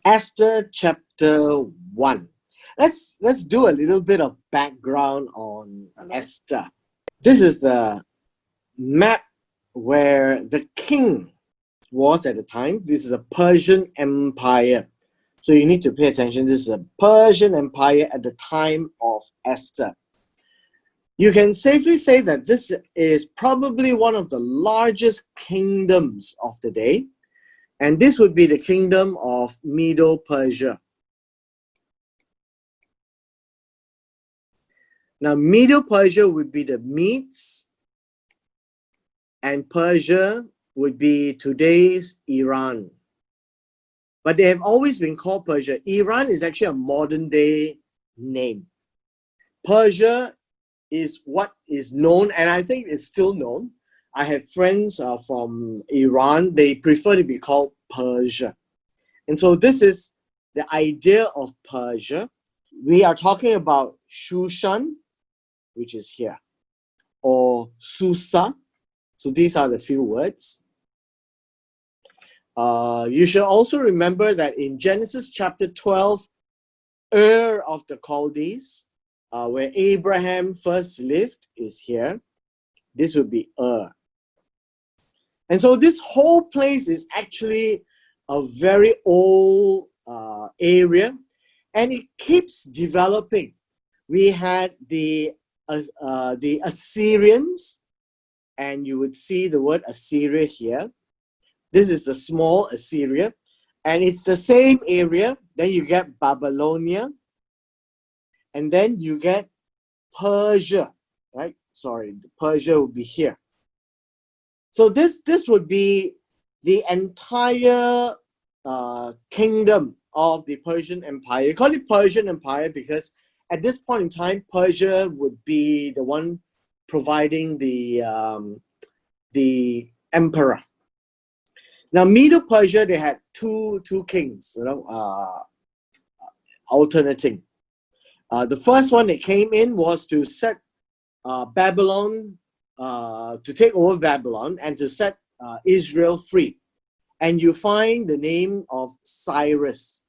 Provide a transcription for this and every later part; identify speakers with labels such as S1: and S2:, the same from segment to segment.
S1: Esther chapter 1. Let's do a little bit of background on Esther. This is the map where the king was at the time. This is a Persian Empire. So you need to pay attention. This is a Persian Empire at the time of Esther. You can safely say that this is probably one of the largest kingdoms of the day. And this would be the kingdom of Medo-Persia. Now, Medo-Persia would be the Medes, and Persia would be today's Iran. But they have always been called Persia. Iran is actually a modern-day name. Persia is what is known, and I think it's still known. I have friends from Iran. They prefer to be called Persia. And so this is the idea of Persia. We are talking about Shushan, which is here, or Susa. So these are the few words. You should also remember that in Genesis chapter 12, Ur of the Chaldees, where Abraham first lived, is here. This would be Ur. And so this whole place is actually a very old area, and it keeps developing. We had the Assyrians, and you would see the word Assyria here. This is the small Assyria, and it's the same area. Then you get Babylonia, and then you get Persia, right? Sorry, Persia would be here. So this would be the entire kingdom of the Persian Empire. You call it Persian Empire because at this point in time, Persia would be the one providing the emperor. Now, Medo-Persia, they had two kings, alternating. The first one that came in was to set Babylon, to take over Babylon and to set Israel free. And you find the name of Cyrus.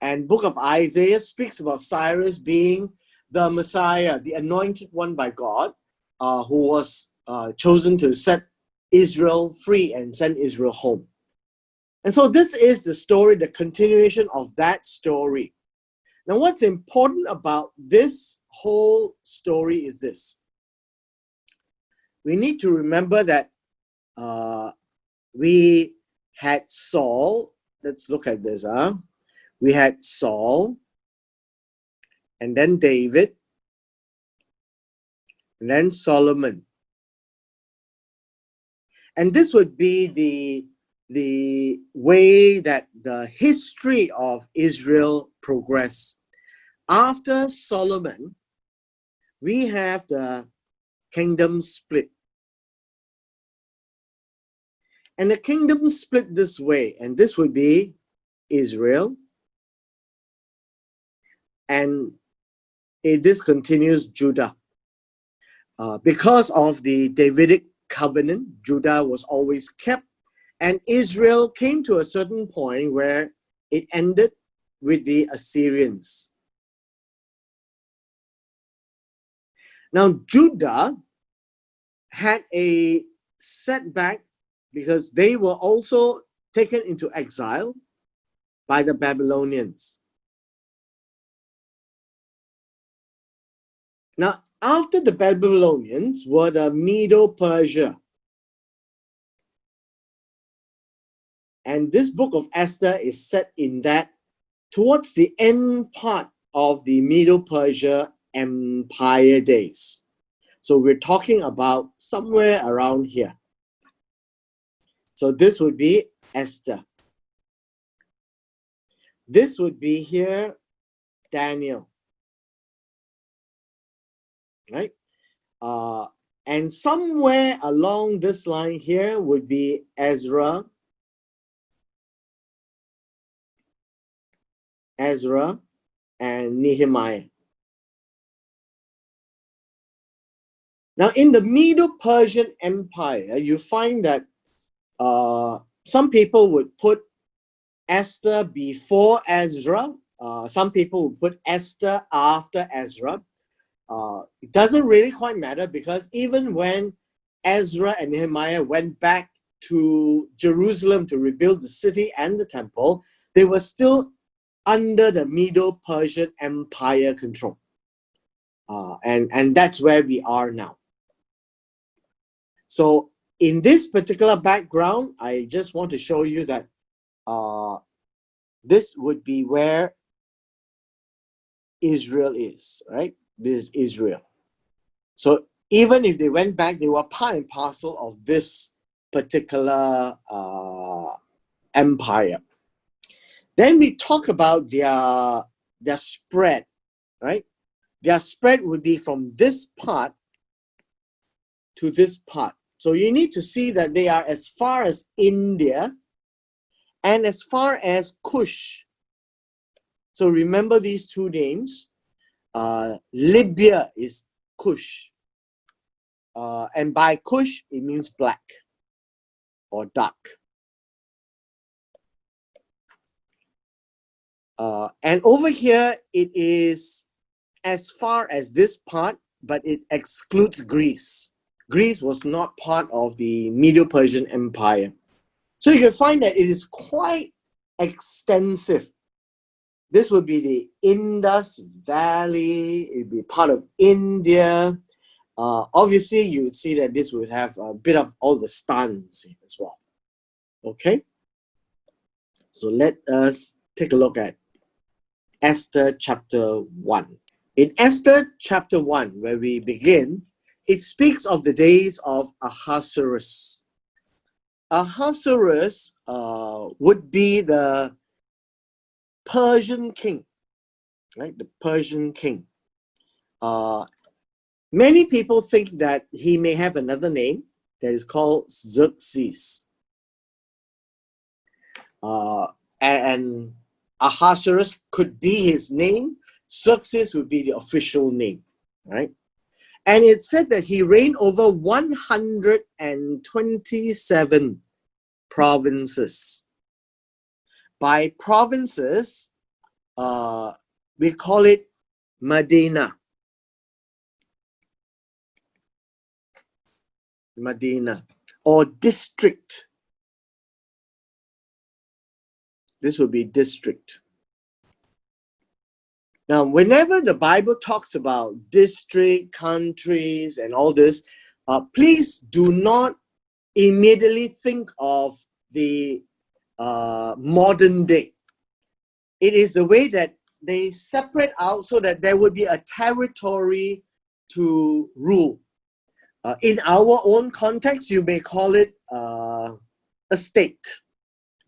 S1: And book of Isaiah speaks about Cyrus being the Messiah, the anointed one by God, who was chosen to set Israel free and send Israel home. And so this is the story, the continuation of that story. Now, what's important about this whole story is this. We need to remember that we had Saul. Let's look at this. We had Saul, and then David, and then Solomon. And this would be the way that the history of Israel progressed. After Solomon, we have the kingdom split. And the kingdom split this way, and this would be Israel. And this continues Judah. Because of the Davidic covenant, Judah was always kept, and Israel came to a certain point where it ended with the Assyrians. Now, Judah had a setback because they were also taken into exile by the Babylonians. Now, after the Babylonians were the Medo-Persia. And this book of Esther is set in that towards the end part of the Medo-Persia Empire days. So we're talking about somewhere around here. So this would be Esther. This would be here Daniel. Right? And somewhere along this line here would be Ezra, and Nehemiah. Now, in the Medo-Persian Empire, you find that some people would put Esther before Ezra. Some people will put Esther after Ezra. It doesn't really quite matter, because even when Ezra and Nehemiah went back to Jerusalem to rebuild the city and the temple, they were still under the Medo-Persian Empire control. And that's where we are now. So in this particular background, I just want to show you that this would be where Israel is, right? This is Israel. So even if they went back, they were part and parcel of this particular empire. Then we talk about their spread, right? Their spread would be from this part to this part. So you need to see that they are as far as India and as far as Kush. So remember these two names. Libya is Kush. And by Kush, it means black or dark. And over here, it is as far as this part, but it excludes Greece. Greece was not part of the Medo-Persian Empire. So you can find that it is quite extensive. This would be the Indus Valley. It would be part of India. Obviously, you would see that this would have a bit of all the stans as well. Okay? So let us take a look at Esther chapter 1. In Esther chapter 1, where we begin, it speaks of the days of Ahasuerus. Ahasuerus would be the Persian king, right? The Persian king. Many people think that he may have another name that is called Xerxes. And Ahasuerus could be his name. Xerxes would be the official name, right? And it said that he reigned over 127 provinces. By provinces, we call it Medina. Medina, or district. This would be district. Now, whenever the Bible talks about district, countries, and all this, please do not immediately think of the modern day. It is the way that they separate out so that there would be a territory to rule. In our own context, you may call it a state,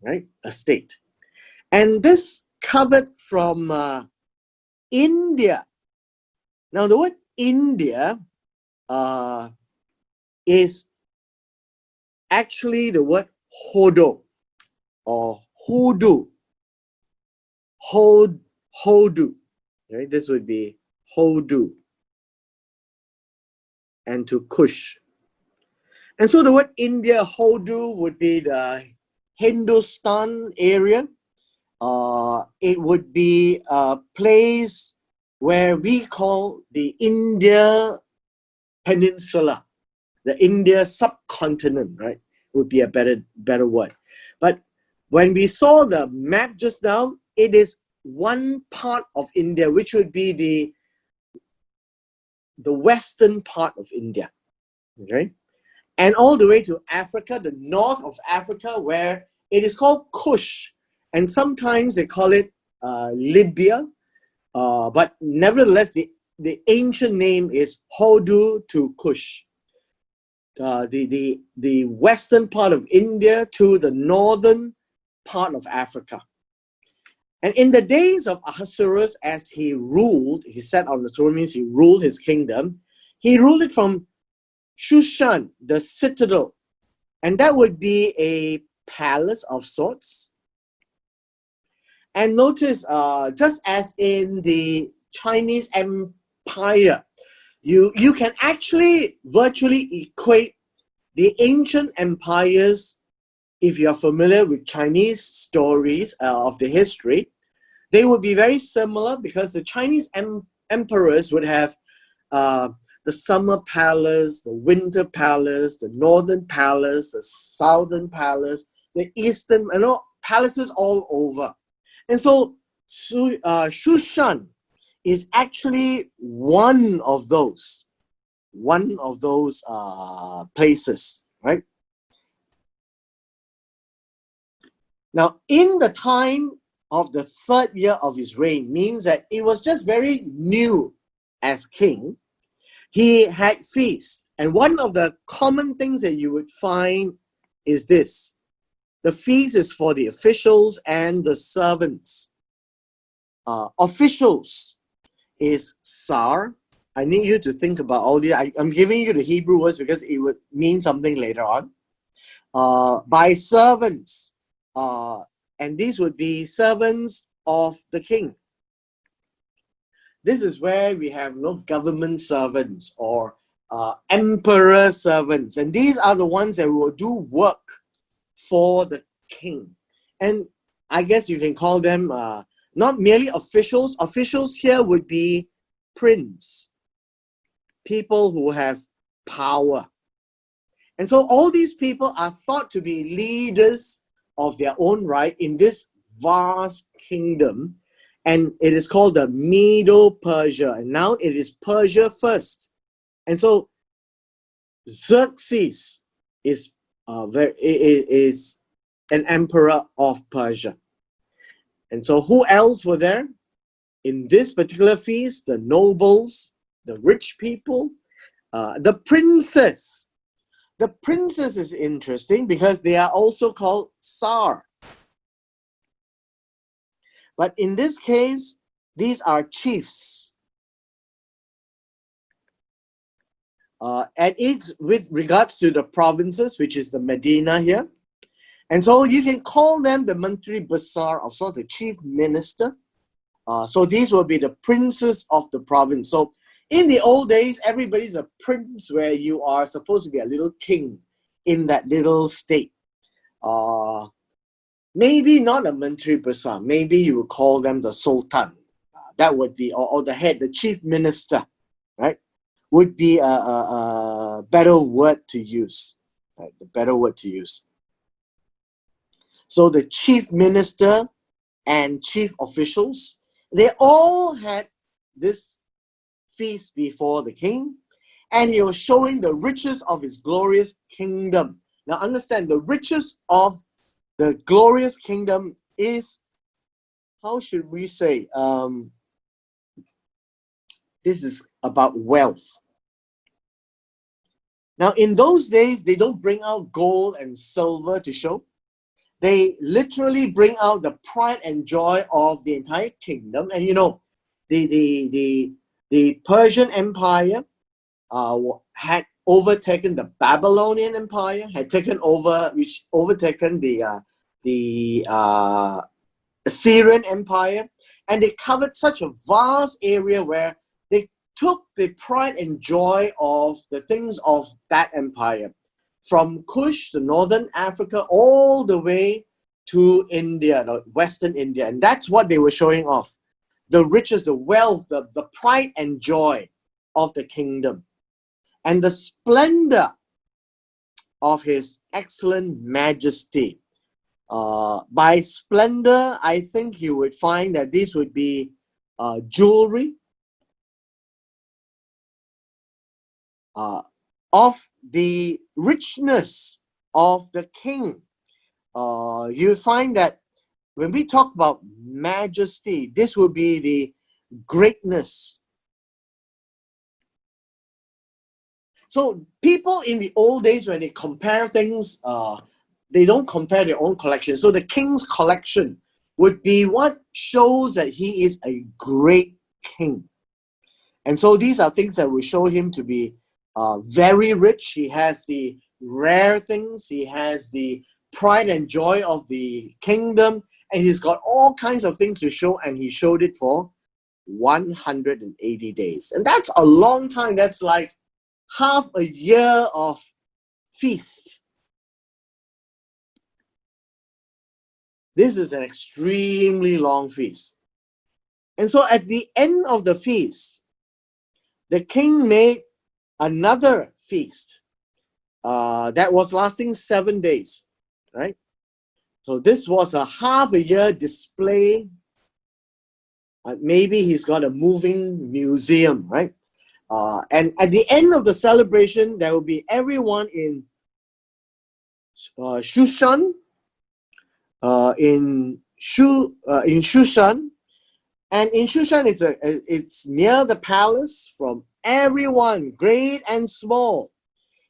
S1: right? A state. And this covered from India. Now, the word India is actually the word Hodo or Hodu. Hodu. Right? This would be Hodu. And to Kush. And so the word India, Hodu, would be the Hindustan area. It would be a place where we call the India Peninsula, the India subcontinent, right? Would be a better word. But when we saw the map just now, it is one part of India, which would be the western part of India, okay? And all the way to Africa, the north of Africa, where it is called Kush. And sometimes they call it Libya. But nevertheless, the ancient name is Hodu to Kush. The western part of India to the northern part of Africa. And in the days of Ahasuerus, as he ruled, he sat on the throne, means he ruled his kingdom. He ruled it from Shushan, the citadel. And that would be a palace of sorts. And notice, just as in the Chinese Empire, you can actually virtually equate the ancient empires if you are familiar with Chinese stories of the history, they would be very similar, because the Chinese emperors would have the summer palace, the winter palace, the northern palace, the southern palace, the eastern, palaces all over. And so Shushan is actually one of those places, right? Now, in the time of the 3rd year of his reign, means that it was just very new as king. He had feasts. And one of the common things that you would find is this. The feast is for the officials and the servants. Officials is Sar. I need you to think about all these. I'm giving you the Hebrew words because it would mean something later on. By servants. And these would be servants of the king. This is where we have no government servants or emperor servants. And these are the ones that will do work for the king. And I guess you can call them not merely officials. Officials here would be prince, people who have power. And so all these people are thought to be leaders of their own right in this vast kingdom. And it is called the Medo-Persia. And now it is Persia first. And so Xerxes is an emperor of Persia. And so who else were there? In this particular feast, the nobles, the rich people, the princes. The princes is interesting because they are also called Tsar. But in this case, these are chiefs. And it's with regards to the provinces, which is the Medina here. And so you can call them the Mantri Besar, of sorts, the chief minister. So these will be the princes of the province. So in the old days, everybody's a prince, where you are supposed to be a little king in that little state. Maybe not a Mantri Besar. Maybe you would call them the Sultan. That would be, or the head, the chief minister, right? Would be a better word to use. Right? The better word to use. So the chief minister and chief officials, they all had this feast before the king, and he was showing the riches of his glorious kingdom. Now understand, the riches of the glorious kingdom is, how should we say, this is about wealth. Now in those days, they don't bring out gold and silver to show. They literally bring out the pride and joy of the entire kingdom. And you know, the Persian Empire had overtaken the Babylonian Empire, had taken over, which overtaken the Assyrian Empire, and they covered such a vast area where they took the pride and joy of the things of that empire, from Kush, to northern Africa, all the way to India, Western India. And that's what they were showing off. The riches, the wealth, the pride and joy of the kingdom. And the splendor of his excellent majesty. By splendor, I think you would find that this would be jewelry, of the richness of the king. You find that when we talk about majesty, this will be the greatness. So people in the old days, when they compare things, they don't compare their own collection. So the king's collection would be what shows that he is a great king. And so these are things that will show him to be very rich. He has the rare things. He has the pride and joy of the kingdom. And he's got all kinds of things to show. And he showed it for 180 days. And that's a long time. That's like half a year of feast. This is an extremely long feast. And so at the end of the feast, the king made another feast that was lasting 7 days, right? So this was a half a year display. Maybe he's got a moving museum, right? And at the end of the celebration, there will be everyone in Shushan, in Shushan, and in Shushan it's near the palace, from everyone, great and small,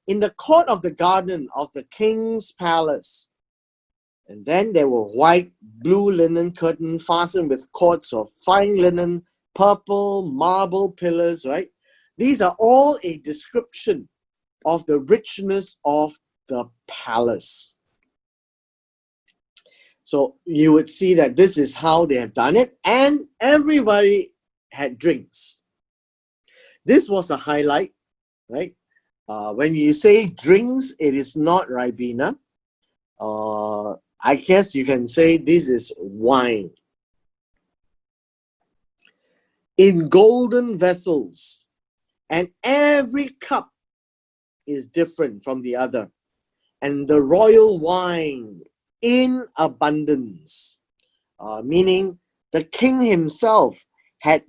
S1: in the court of the garden of the king's palace. And then there were white, blue linen curtains fastened with cords of fine linen, purple marble pillars, right? These are all a description of the richness of the palace. So you would see that this is how they have done it, and everybody had drinks. This was a highlight, right? When you say drinks, it is not Ribena. I guess you can say this is wine. In golden vessels, and every cup is different from the other. And the royal wine in abundance, meaning the king himself had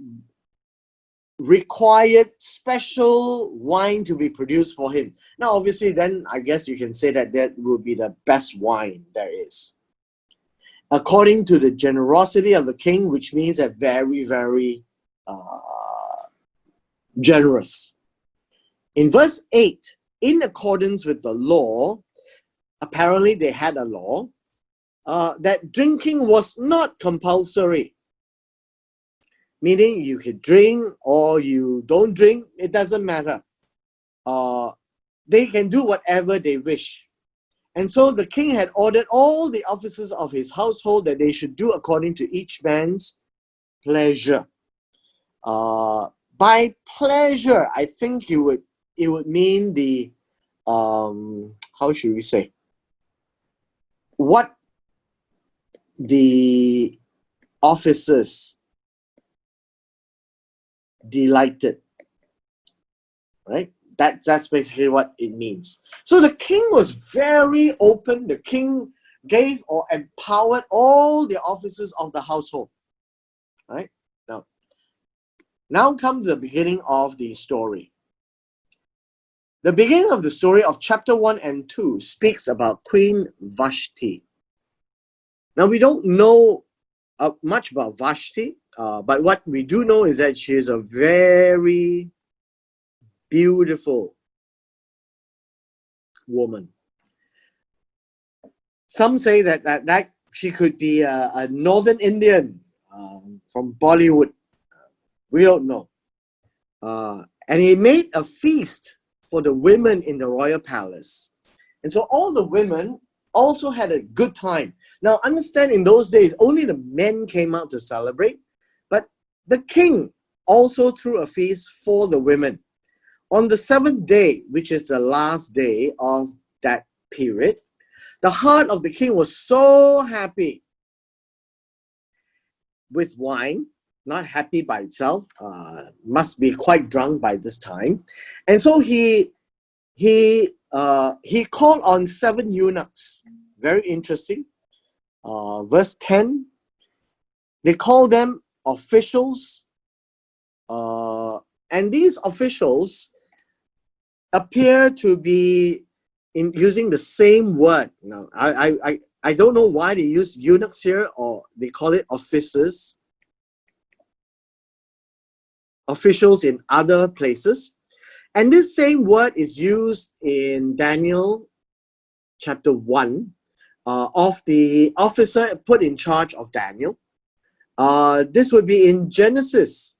S1: required special wine to be produced for him. Now, obviously, then I guess you can say that that will be the best wine there is, according to the generosity of the king, which means that very, very generous. In verse 8, in accordance with the law, apparently they had a law that drinking was not compulsory. Meaning you can drink or you don't drink, it doesn't matter. They can do whatever they wish. And so the king had ordered all the officers of his household that they should do according to each man's pleasure. By pleasure, I think it would mean the, how should we say, what the officers delighted, right? That's basically what it means. So the king was very open. The king gave or empowered all the officers of the household, right? Now comes the beginning of the story. The beginning of the story of chapter 1 and 2 speaks about Queen Vashti. Now we don't know much about Vashti, but what we do know is that she is a very beautiful woman. Some say that she could be a Northern Indian from Bollywood. We don't know. And he made a feast for the women in the royal palace. And so all the women also had a good time. Now understand, in those days, only the men came out to celebrate, but the king also threw a feast for the women. On the 7th day, which is the last day of that period, the heart of the king was so happy with wine, not happy by itself, must be quite drunk by this time. And so he called on 7 eunuchs. Very interesting. Verse 10, they call them officials. And these officials appear to be using the same word. Now, I don't know why they use eunuchs here, or they call it officers. Officials in other places. And this same word is used in Daniel chapter 1 of the officer put in charge of Daniel. This would be in Genesis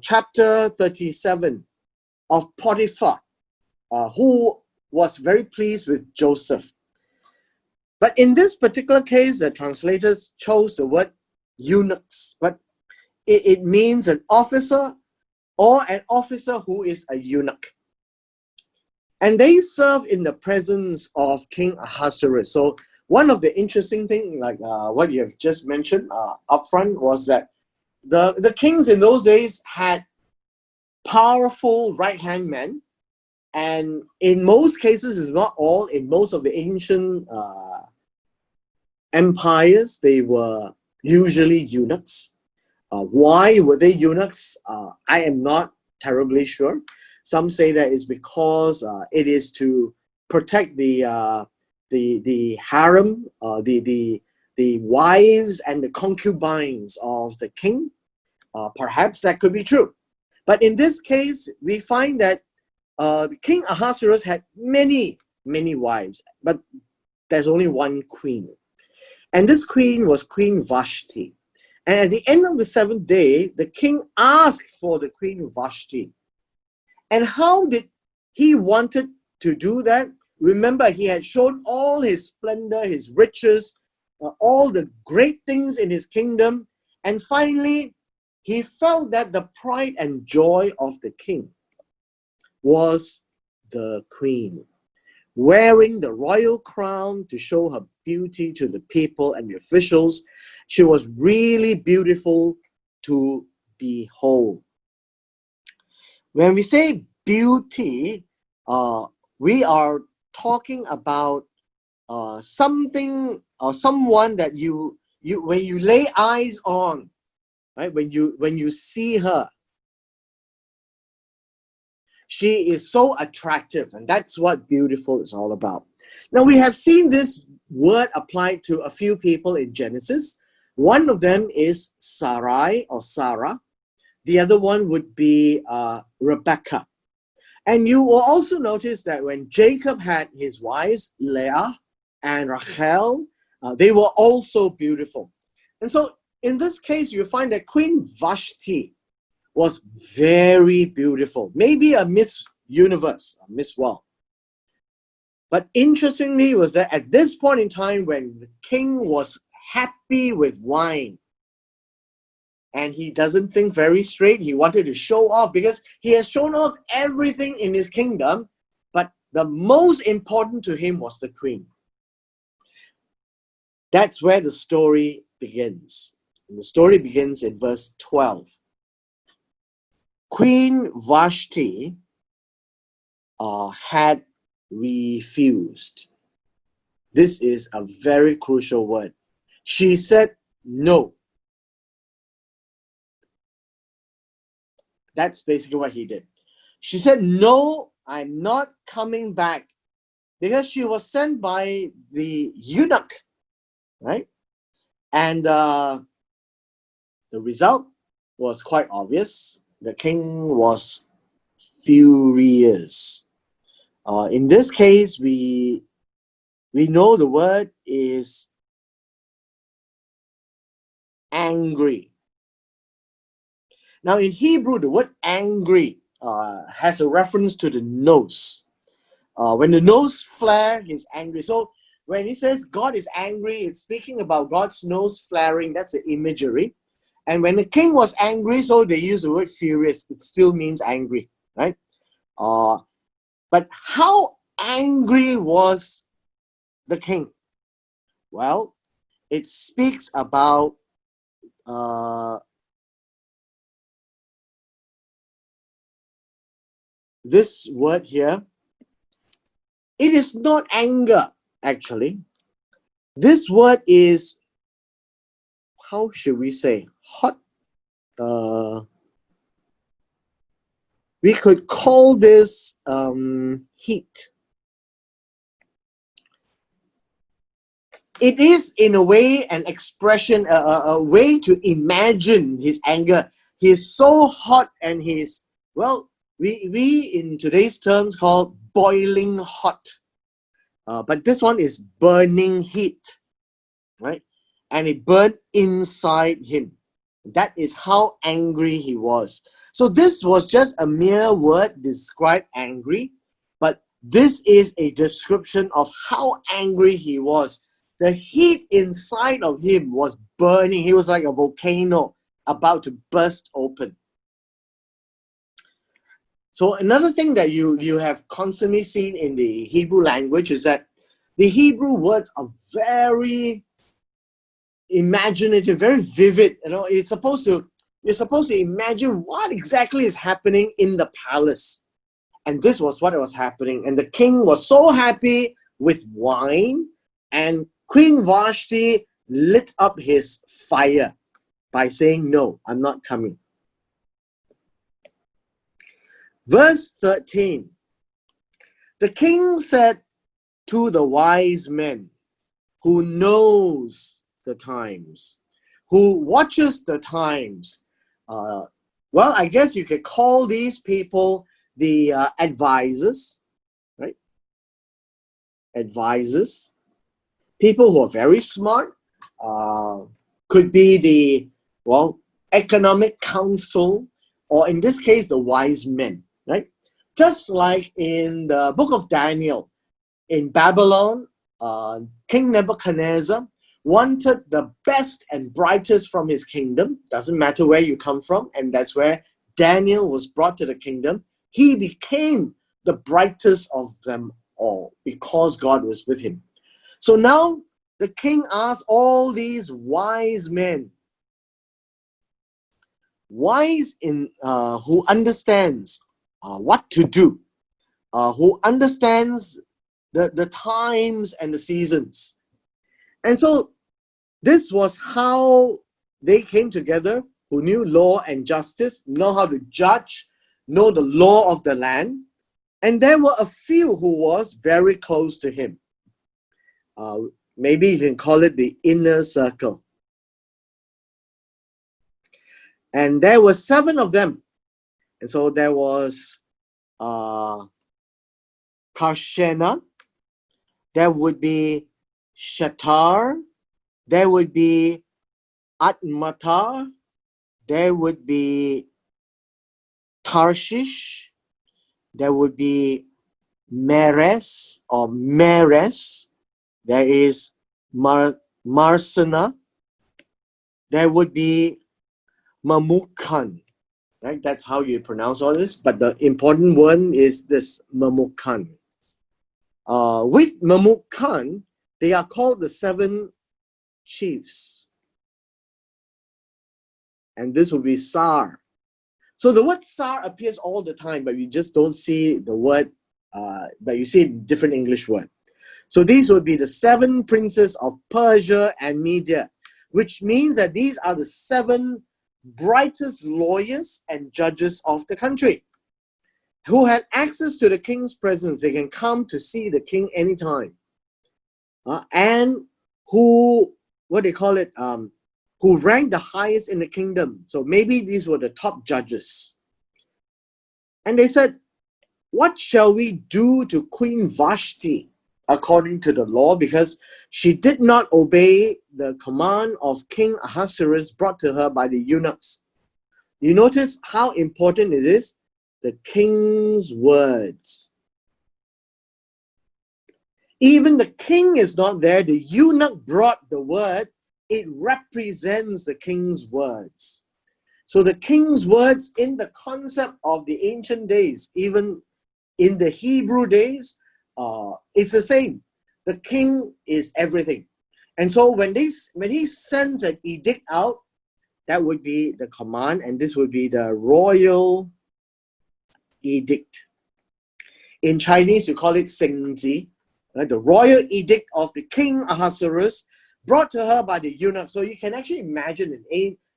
S1: chapter 37 of Potiphar, who was very pleased with Joseph. But in this particular case, the translators chose the word eunuchs, but it means an officer or an officer who is a eunuch. And they serve in the presence of King Ahasuerus. So one of the interesting things, like what you have just mentioned up front, was that the kings in those days had powerful right-hand men, and in most cases, if not all, in most of the ancient empires, they were usually eunuchs. Why were they eunuchs? I am not terribly sure. Some say that it's because it is to protect the harem, the wives and the concubines of the king. Perhaps that could be true. But in this case, we find that King Ahasuerus had many wives, but there's only one queen. And this queen was Queen Vashti. And at the end of the seventh day, the king asked for the Queen Vashti. And how did he wanted to do that? Remember, he had shown all his splendor, his riches, all the great things in his kingdom. And finally, he felt that the pride and joy of the king was the queen, wearing the royal crown to show her beauty to the people and the officials. She was really beautiful to behold. When we say beauty, we are talking about something or someone that you when you lay eyes on, right? When you see her, she is so attractive, and that's what beautiful is all about. Now, we have seen this word applied to a few people in Genesis. One of them is Sarai or Sarah. The other one would be Rebecca. And you will also notice that when Jacob had his wives, Leah and Rachel, they were also beautiful. And so in this case, you find that Queen Vashti was very beautiful. Maybe a Miss Universe, a Miss World. But interestingly was that at this point in time when the king was happy with wine, and he doesn't think very straight, he wanted to show off because he has shown off everything in his kingdom, but the most important to him was the queen. That's where the story begins. And the story begins in verse 12. Queen Vashti had refused. This is a very crucial word. She said no. That's basically what he did. She said, no, I'm not coming back. Because she was sent by the eunuch, right? And the result was quite obvious. The king was furious. In this case, we know the word is angry. Now in Hebrew, the word angry has a reference to the nose. When the nose flares, he's angry. So when he says God is angry, it's speaking about God's nose flaring. That's the imagery. And when the king was angry, so they use the word furious. It still means angry, right? But how angry was the king? Well, it speaks about this word here. It is not anger, actually. This word is, how should we say, hot. We could call this heat. It is, in a way, an expression, a way to imagine his anger. He's so hot and he's, well, we in today's terms call boiling hot. But this one is burning heat, right? And it burned inside him. That is how angry he was. So this was just a mere word describe angry, but this is a description of how angry he was. The heat inside of him was burning. He was like a volcano about to burst open. So another thing that you have constantly seen in the Hebrew language is that The Hebrew words are very imaginative, very vivid. You're supposed to imagine what exactly is happening in the palace. And this was what was happening. And the king was so happy with wine, and Queen Vashti lit up his fire by saying, "No, I'm not coming." Verse 13. The king said to the wise men who knows the times, who watches the times. Well, I guess you could call these people the advisors, right? Advisors. People who are very smart. Could be the, economic council, or in this case, the wise men, right? Just like in the book of Daniel, in Babylon, King Nebuchadnezzar wanted the best and brightest from his kingdom. Doesn't matter where you come from, and that's where Daniel was brought to the kingdom. He became the brightest of them all because God was with him. So now the king asked all these wise men, who understands what to do, who understands the times and the seasons. And so this was how they came together, who knew law and justice, know how to judge, know the law of the land. And there were a few who was very close to him. Maybe you can call it the inner circle. And there were 7 of them. And so there was Karshena, there would be Shatar, there would be Atmatar, there would be Tarshish, there would be Meres, there is Marsana, there would be Mamukan, right? That's how you pronounce all this, but the important one is this Mamukan. With Mamukan, they are called the 7 chiefs. And this will be Sar. So the word Sar appears all the time, but you just don't see the word, but you see a different English word. So these would be the 7 princes of Persia and Media, which means that these are the 7 brightest lawyers and judges of the country who had access to the king's presence. They can come to see the king anytime. And who, who ranked the highest in the kingdom. So maybe these were the top judges. And they said, "What shall we do to Queen Vashti according to the law? Because she did not obey the command of King Ahasuerus brought to her by the eunuchs." You notice how important it is? The king's words. Even the king is not there. The eunuch brought the word. It represents the king's words. So the king's words in the concept of the ancient days, even in the Hebrew days, it's the same. The king is everything. And so when he sends an edict out, that would be the command, and this would be the royal edict. In Chinese, you call it 圣旨, right? The royal edict of the King Ahasuerus brought to her by the eunuch. So you can actually imagine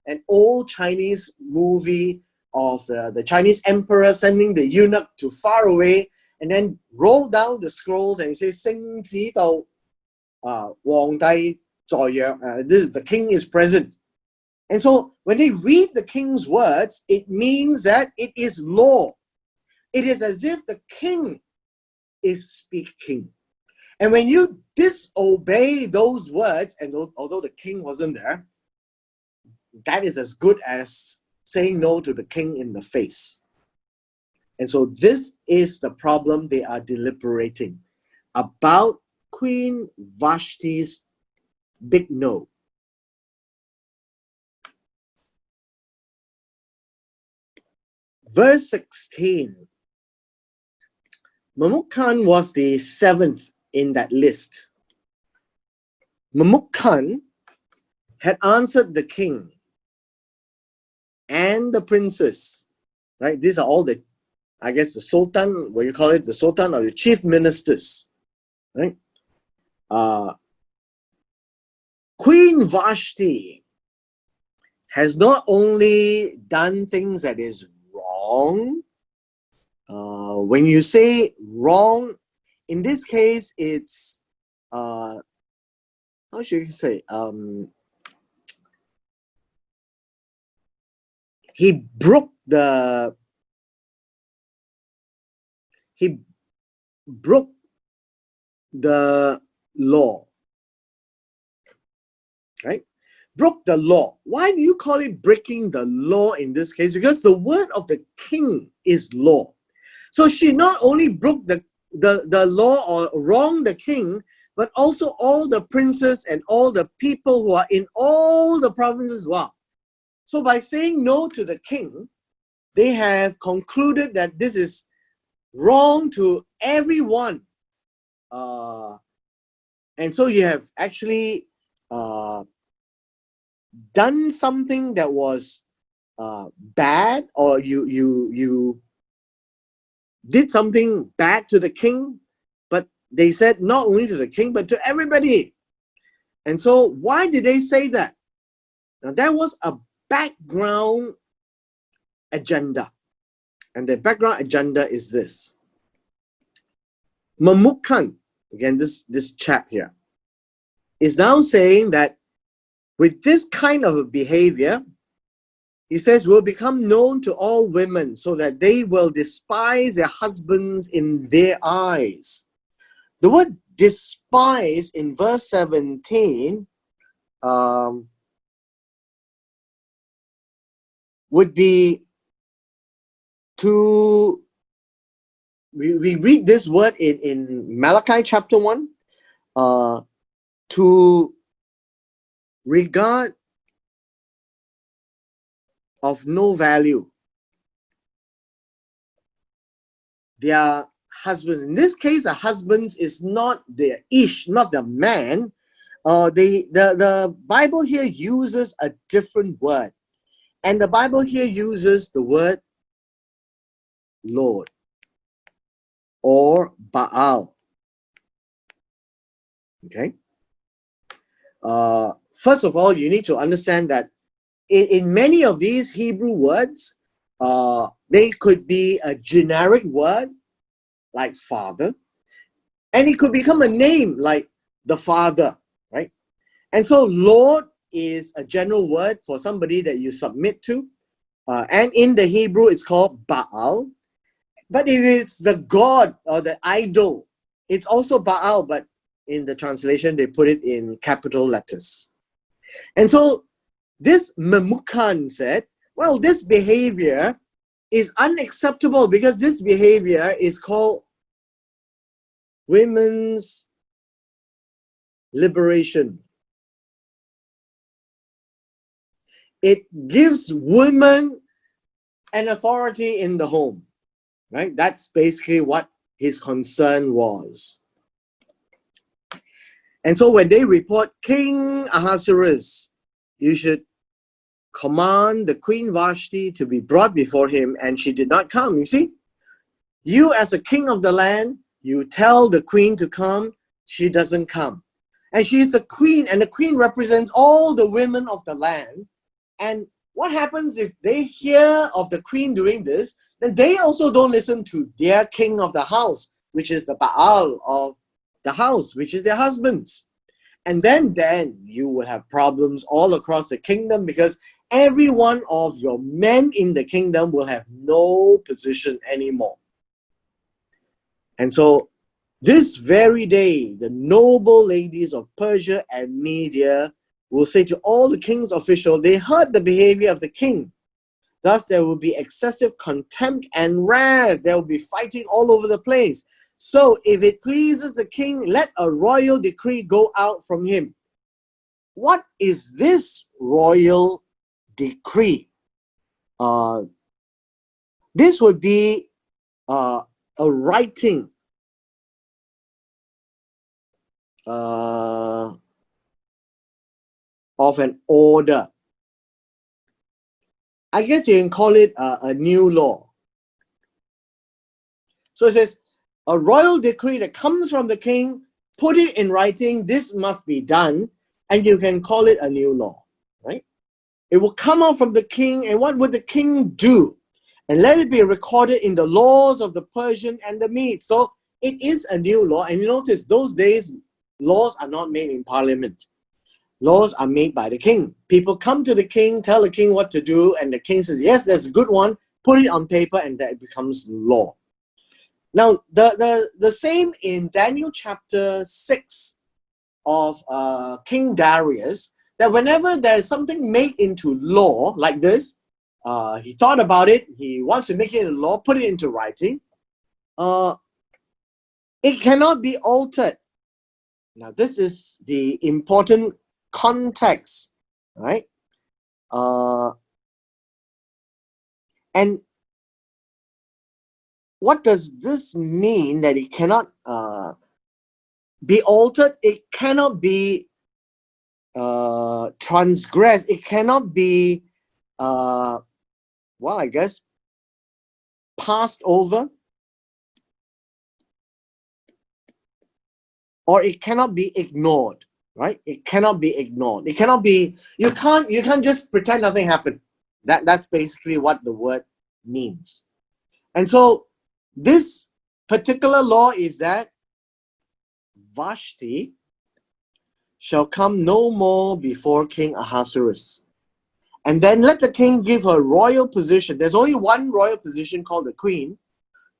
S1: an old Chinese movie of the Chinese emperor sending the eunuch to far away and then roll down the scrolls and say, 聖旨到皇帝在約, this is the king is present. And so when they read the king's words, it means that it is law. It is as if the king is speaking. And when you disobey those words, and although the king wasn't there, that is as good as saying no to the king in the face. And so this is the problem they are deliberating about Queen Vashti's big no. Verse 16. Mamukan was the 7th in that list. Memucan had answered the king and the princes, right? These are all the, I guess, the sultan, what you call it, the sultan or the chief ministers, right? Queen Vashti has not only done things that is wrong. When you say wrong, in this case, it's how should you say? He broke the law, right? Broke the law. Why do you call it breaking the law in this case? Because the word of the king is law. So she not only broke the law or wronged the king, but also all the princes and all the people who are in all the provinces. Wow. So by saying no to the king, they have concluded that this is wrong to everyone. And so you have actually done something that was bad, or you did something bad to the king, but they said not only to the king, but to everybody. And so why did they say that? Now, that was a background agenda. And the background agenda is this. Memucan, again, this chap here, is now saying that with this kind of a behavior, he says, will become known to all women so that they will despise their husbands in their eyes. The word despise in verse 17 would be to, we read this word in Malachi chapter 1, to regard of no value their husbands. In this case, a husbands is not the ish, not the man. The Bible here uses a different word. And the Bible here uses the word Lord or Baal. Okay. First of all, you need to understand that in many of these Hebrew words, they could be a generic word like father, and it could become a name like the father, right? And so Lord is a general word for somebody that you submit to, and in the Hebrew it's called Baal. But if it's the god or the idol, it's also Baal, but in the translation they put it in capital letters. And so this Memucan said, well, this behavior is unacceptable because this behavior is called women's liberation. It gives women an authority in the home, right? That's basically what his concern was. And so when they report King Ahasuerus, you should command the Queen Vashti to be brought before him, and she did not come. You see, you as a king of the land, you tell the queen to come, she doesn't come. And she is the queen, and the queen represents all the women of the land. And what happens if they hear of the queen doing this? Then they also don't listen to their king of the house, which is the Baal of the house, which is their husbands. And then you will have problems all across the kingdom, because every one of your men in the kingdom will have no position anymore. And so this very day, the noble ladies of Persia and Media will say to all the king's officials, they heard the behavior of the king. Thus there will be excessive contempt and wrath. There will be fighting all over the place. So if it pleases the king, let a royal decree go out from him. What is this royal decree? This would be a writing. of an order. I guess you can call it a new law. So it says, a royal decree that comes from the king, put it in writing, this must be done, and you can call it a new law, right? It will come out from the king, and what would the king do? And let it be recorded in the laws of the Persian and the Mede. So it is a new law, and you notice those days, laws are not made in parliament. Laws are made by the king. People come to the king, tell the king what to do, and the king says, yes, that's a good one, put it on paper, and that becomes law. Now, the same in Daniel chapter 6 of King Darius, that whenever there's something made into law like this, he thought about it, he wants to make it a law, put it into writing, it cannot be altered. Now, this is the important context, right? And what does this mean that it cannot be altered? It cannot be transgressed. It cannot be, well, I guess, passed over. Or it cannot be ignored, right? It cannot be ignored. It cannot be, you can't just pretend nothing happened. That's basically what the word means. And so this particular law is that Vashti shall come no more before King Ahasuerus. And then let the king give her royal position. There's only one royal position called the queen,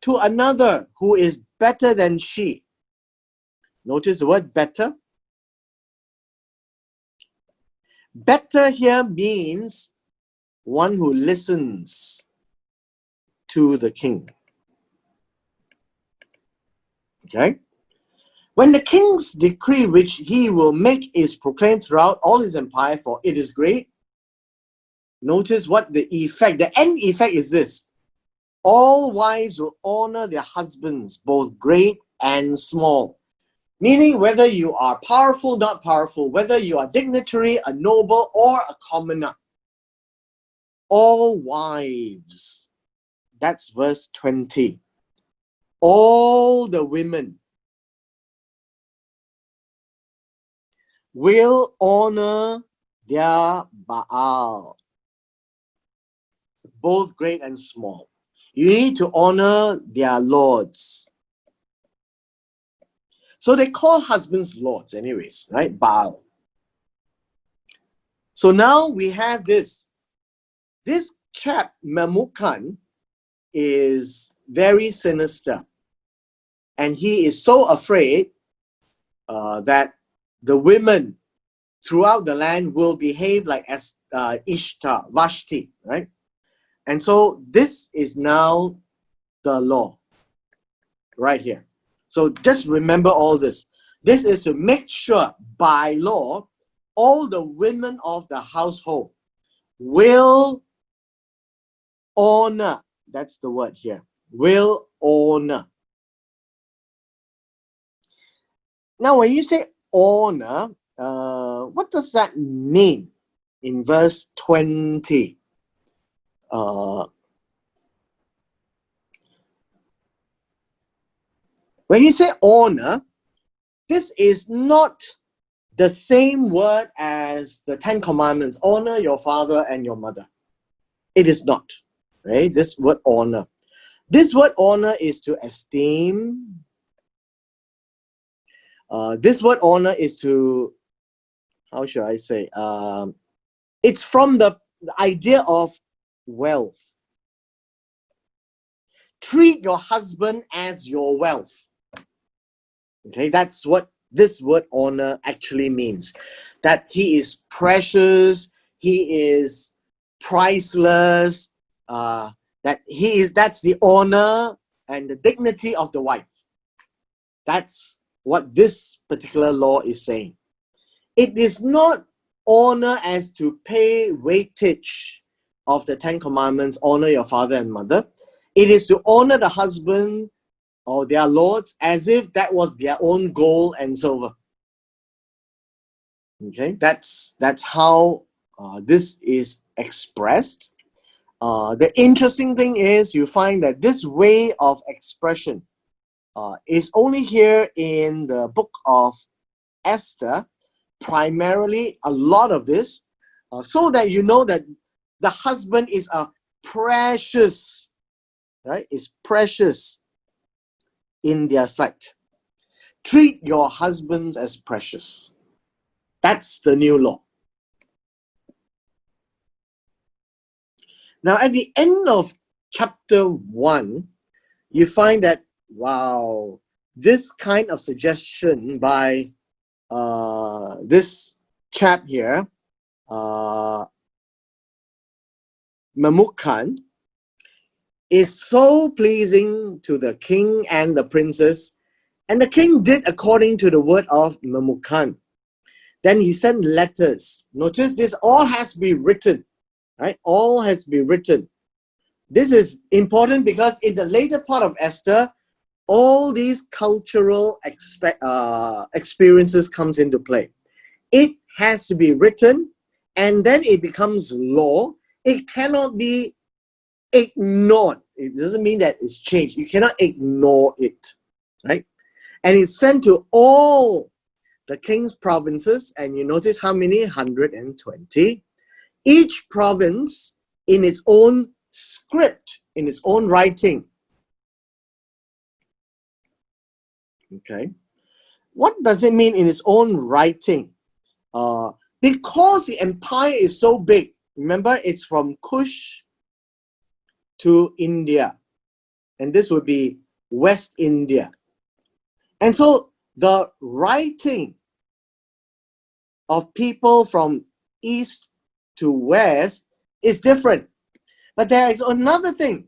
S1: to another who is better than she. Notice the word better. Better here means one who listens to the king. Okay? When the king's decree which he will make is proclaimed throughout all his empire, for it is great, notice what the effect, the end effect is this. All wives will honor their husbands, both great and small. Meaning whether you are powerful, not powerful, whether you are dignitary, a noble, or a commoner. All wives. That's verse 20. All the women will honor their Baal, both great and small. You need to honor their lords. So they call husbands lords anyways, right? Baal. So now we have this. This chap, Memucan, is very sinister. And he is so afraid that the women throughout the land will behave like Ishtar, Vashti, right? And so this is now the law right here. So just remember all this. This is to make sure by law, all the women of the household will honor. That's the word here. Will honor. Now, when you say honor, what does that mean in verse 20? When you say honor, this is not the same word as the Ten Commandments. Honor your father and your mother. It is not. Right? This word honor. This word honor is to esteem. This word honor is to, how should I say? It's from the idea of wealth. Treat your husband as your wealth. Okay, that's what this word honor actually means. That he is precious, he is priceless, that's the honor and the dignity of the wife. That's what this particular law is saying. It is not honor as to pay weightage of the Ten Commandments, honor your father and mother. It is to honor the husband or their lords as if that was their own gold and silver. Okay, that's how this is expressed. The interesting thing is you find that this way of expression is only here in the book of Esther, primarily a lot of this, so that you know that the husband is a precious, right? Is precious in their sight. Treat your husbands as precious. That's the new law. Now, at the end of chapter 1, you find that, wow, this kind of suggestion by this chap here, Memucan, is so pleasing to the king and the princess, and the king did according to the word of Memucan. Then he sent letters. Notice this all has to be written, right? All has to be written. This is important because in the later part of Esther, all these cultural experiences comes into play. It has to be written, and then it becomes law. It cannot be ignored. It doesn't mean that it's changed. You cannot ignore it, right? And it's sent to all the king's provinces, and you notice how many? 120. Each province in its own script, in its own writing. Okay. What does it mean in its own writing? Because the empire is so big, remember it's from Kush to India, and this would be West India. And so the writing of people from east to west is different. But there is another thing.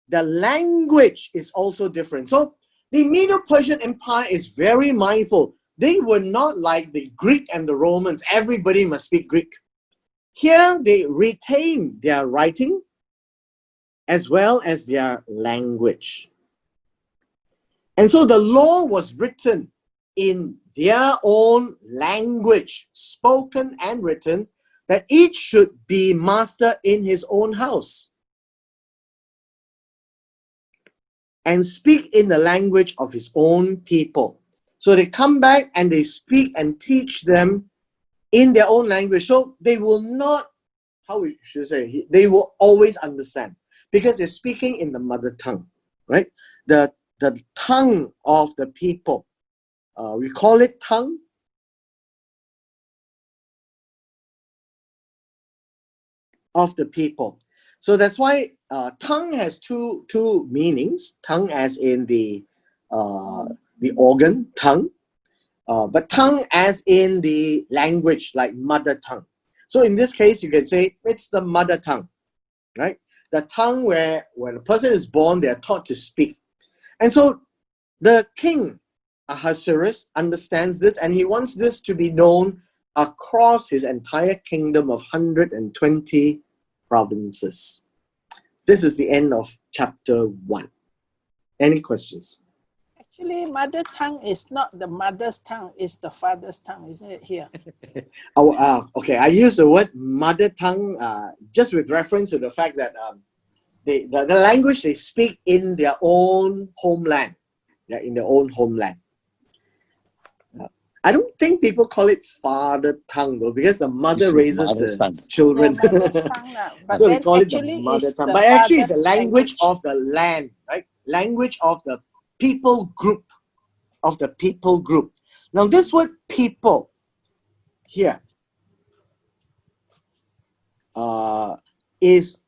S1: The language is also different. So the Medo-Persian Empire is very mindful. They were not like the Greek and the Romans. Everybody must speak Greek. Here they retain their writing as well as their language. And so the law was written in their own language, spoken and written, that each should be master in his own house and speak in the language of his own people. So they come back and they speak and teach them in their own language. So they will not, how we should say, they will always understand because they're speaking in the mother tongue, right? The tongue of the people. We call it tongue. Of the people. So that's why tongue has two meanings. Tongue as in the organ, tongue. But tongue as in the language, like mother tongue. So in this case, you can say it's the mother tongue, right? The tongue where when a person is born, they are taught to speak. And so the king, Ahasuerus, understands this, and he wants this to be known across his entire kingdom of 120 provinces. This is the end of chapter 1. Any questions?
S2: Actually, mother tongue is not the mother's tongue, it's the father's tongue, isn't it here?
S1: Okay, I use the word mother tongue just with reference to the fact that the language they speak in their own homeland. Yeah, in their own homeland. I don't think people call it father tongue though, because the mother raises the children.
S2: But
S1: so they call it the mother tongue. But actually it's a language of the land, right? Language of the people group. Of the people group. Now this word people here is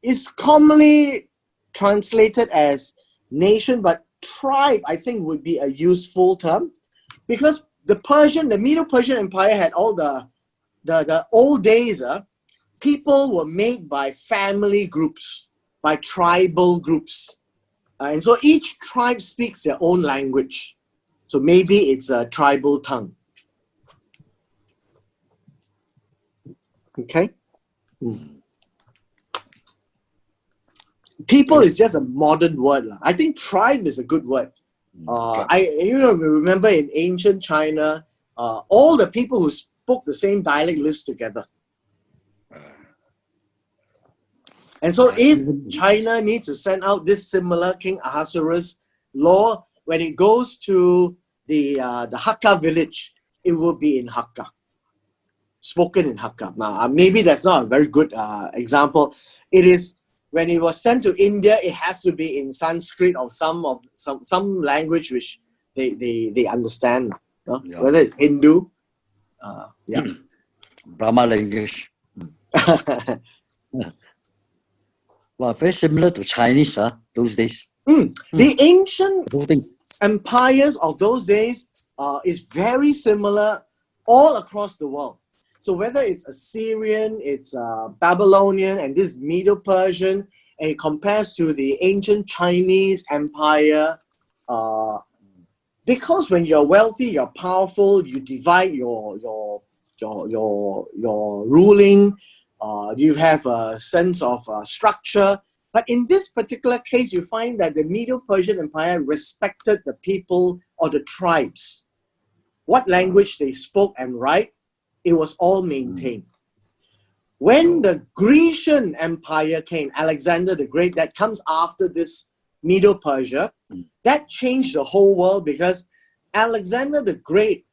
S1: is commonly translated as nation, but tribe I think would be a useful term. Because the Medo-Persian Empire had all the old days, people were made by family groups, by tribal groups. And so each tribe speaks their own language. So maybe it's a tribal tongue. Okay? People is just a modern word. I think tribe is a good word. I remember in ancient China, all the people who spoke the same dialect lives together. And so if China needs to send out this similar King Ahasuerus law, when it goes to the Hakka village, it will be in Hakka, spoken in Hakka. Now, maybe that's not a very good example. It is, when it was sent to India, it has to be in Sanskrit or some language which they understand.
S3: Yeah.
S1: Whether it's Hindu,
S3: Brahma language. Well, very similar to Chinese, those days.
S1: The ancient
S3: I don't think.
S1: empires of those days is very similar all across the world. So whether it's Assyrian, it's Babylonian, and this Medo-Persian, and it compares to the ancient Chinese empire, because when you're wealthy, you're powerful, you divide your ruling, you have a sense of structure. But in this particular case, you find that the Medo-Persian Empire respected the people or the tribes. What language they spoke and write, it was all maintained. When the Grecian Empire came, Alexander the Great, that comes after this Medo-Persia, that changed the whole world, because Alexander the Great,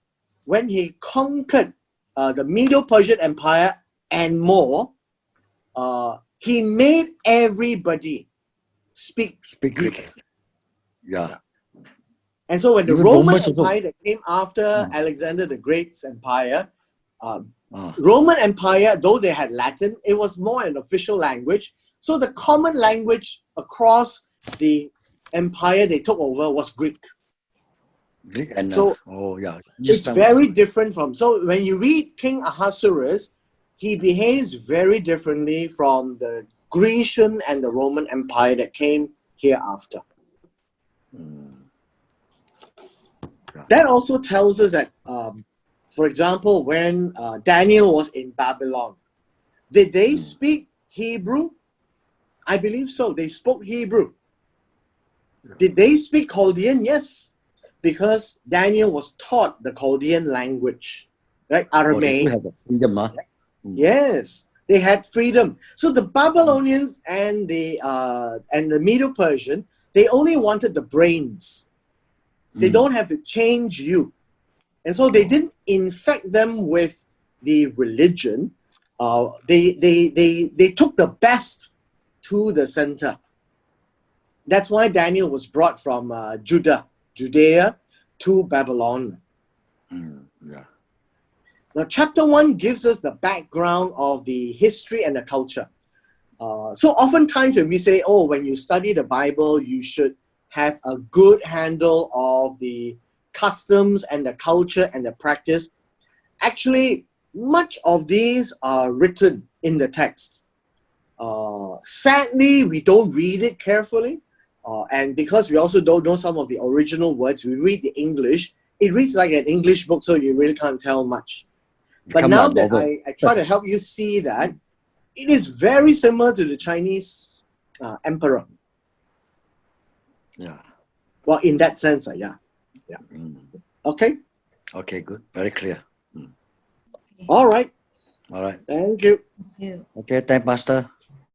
S1: when he conquered the Medo-Persian Empire and more, he made everybody speak Greek.
S3: Yeah.
S1: And so when the
S3: Even
S1: Roman
S3: Romans also.
S1: Empire that came after Alexander the Great's empire, Roman Empire, though they had Latin, it was more an official language. So the common language across the empire they took over was Greek.
S3: Greek and
S1: So it's very different from. So when you read King Ahasuerus, he behaves very differently from the Grecian and the Roman Empire that came hereafter. That also tells us that, for example, when Daniel was in Babylon, did they speak Hebrew? I believe so. They spoke Hebrew. Did they speak Chaldean? Yes, because Daniel was taught the Chaldean language, right? Aramaic.
S3: They still have the freedom,
S1: Yes, they had freedom. So the Babylonians and the Medo-Persian, they only wanted the brains. They don't have to change you. And so they didn't infect them with the religion. They took the best to the center. That's why Daniel was brought from Judea to Babylon. Now, chapter 1 gives us the background of the history and the culture. So oftentimes when we say, oh, when you study the Bible, you should have a good handle of the customs and the culture and the practice. Actually, much of these are written in the text. Sadly, we don't read it carefully. And because we also don't know some of the original words, we read the English. It reads like an English book, so you really can't tell much. But now that I try to help you see that, it is very similar to the Chinese emperor.
S3: Yeah.
S1: Well, in that sense, yeah. Okay?
S3: Okay, good. Very clear.
S1: All right.
S3: All right.
S1: Thank you.
S3: Okay, thank Pastor.